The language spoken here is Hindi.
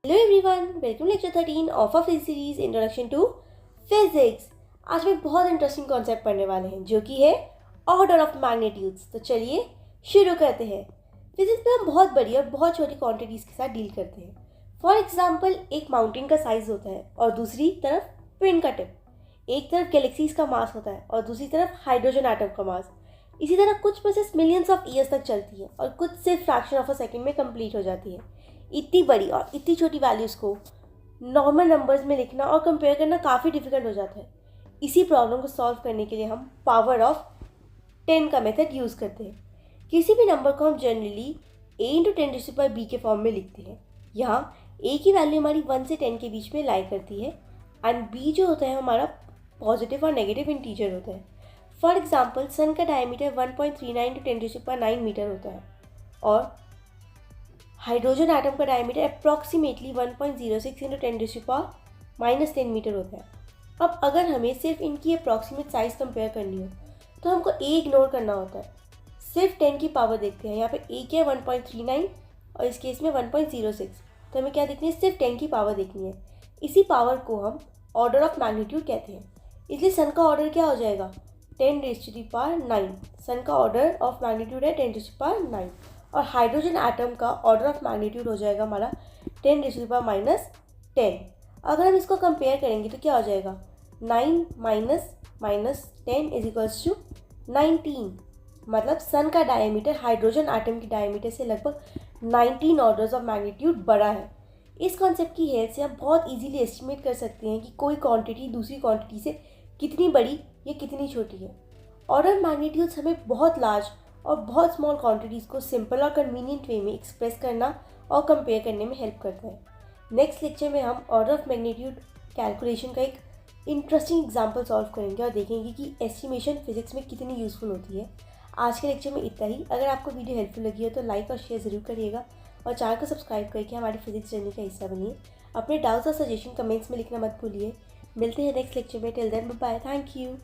Hello everyone, welcome lecture 13 of of series introduction to physics. आज हम बहुत इंटरेस्टिंग कॉन्सेप्ट पढ़ने वाले हैं जो कि है ऑर्डर ऑफ मैग्नीट्यूड्स। तो चलिए शुरू करते हैं। फिजिक्स में हम बहुत बड़ी और बहुत छोटी क्वांटिटीज़ के साथ डील करते हैं। फॉर एग्जांपल, एक माउंटेन का साइज होता है और दूसरी तरफ पिन का टिप। एक तरफ गैलेक्सीज का मास होता है और दूसरी तरफ हाइड्रोजन एटम का मास। इसी तरह कुछ प्रोसेस मिलियंस ऑफ ईयर्स तक चलती है और कुछ सिर्फ फ्रैक्शन ऑफ अ सेकेंड में कंप्लीट हो जाती है। इतनी बड़ी और इतनी छोटी वैल्यूज़ को नॉर्मल नंबर्स में लिखना और कंपेयर करना काफ़ी डिफिकल्ट हो जाता है। इसी प्रॉब्लम को सॉल्व करने के लिए हम पावर ऑफ 10 का मेथड यूज़ करते हैं। किसी भी नंबर को हम जनरली a इंटू 10⁻b के फॉर्म में लिखते हैं। यहाँ a की वैल्यू हमारी 1 से 10 के बीच में लाई करती है एंड b जो होता है हमारा पॉजिटिव और नेगेटिव इंटीजर होता है। फॉर एग्जाम्पल, सन का डायमीटर 1.39 × 10⁻9 मीटर होता है और हाइड्रोजन एटम का डायमीटर अप्रॉक्सीमेटली 1.06 × 10⁻10 मीटर होता है। अब अगर हमें सिर्फ इनकी अप्रॉक्सीमेट साइज़ कंपेयर करनी हो तो हमको a इग्नोर करना होता है, सिर्फ 10 की पावर देखते हैं। यहाँ पे a क्या है 1.39 और इस केस में 1.06, तो हमें क्या देखनी है, सिर्फ 10 की पावर देखनी है। इसी पावर को हम ऑर्डर ऑफ मैग्नीट्यूड कहते हैं। इसलिए सन का ऑर्डर क्या हो जाएगा, 10⁻9। सन का ऑर्डर ऑफ मैग्नीट्यूड है 10⁻9 और हाइड्रोजन एटम का ऑर्डर ऑफ मैग्नीट्यूड हो जाएगा हमारा 10⁻10। अगर हम इसको कंपेयर करेंगे तो क्या हो जाएगा, 9 माइनस 10 = 19। मतलब सन का डायमीटर हाइड्रोजन एटम की डायमीटर से लगभग 19 ऑर्डर्स ऑफ मैग्नीट्यूड बड़ा है। इस कॉन्सेप्ट की हेल्प से हम बहुत इजीली एस्टिमेट कर सकते हैं कि कोई क्वांटिटी दूसरी क्वांटिटी से कितनी बड़ी या कितनी छोटी है। ऑर्डर मैग्नीट्यूड्स हमें बहुत लार्ज और बहुत स्मॉल क्वांटिटीज़ को सिंपल और कन्वीनियंट वे में एक्सप्रेस करना और कंपेयर करने में हेल्प करता है। नेक्स्ट लेक्चर में हम ऑर्डर ऑफ मैग्नीट्यूड कैलकुलेशन का एक इंटरेस्टिंग एग्जांपल सॉल्व करेंगे और देखेंगे कि एस्टिमेशन फिजिक्स में कितनी यूज़फुल होती है। आज के लेक्चर में इतना ही। अगर आपको वीडियो हेल्पफुल लगी हो तो लाइक और शेयर ज़रूर करिएगा और चैनल को सब्सक्राइब करके हमारी फिजिक्स जर्नी का हिस्सा बनिए। अपने डाउट्स और सजेशन कमेंट्स में लिखना मत भूलिए। मिलते हैं नेक्स्ट लेक्चर में। Till then bye bye. Thank you.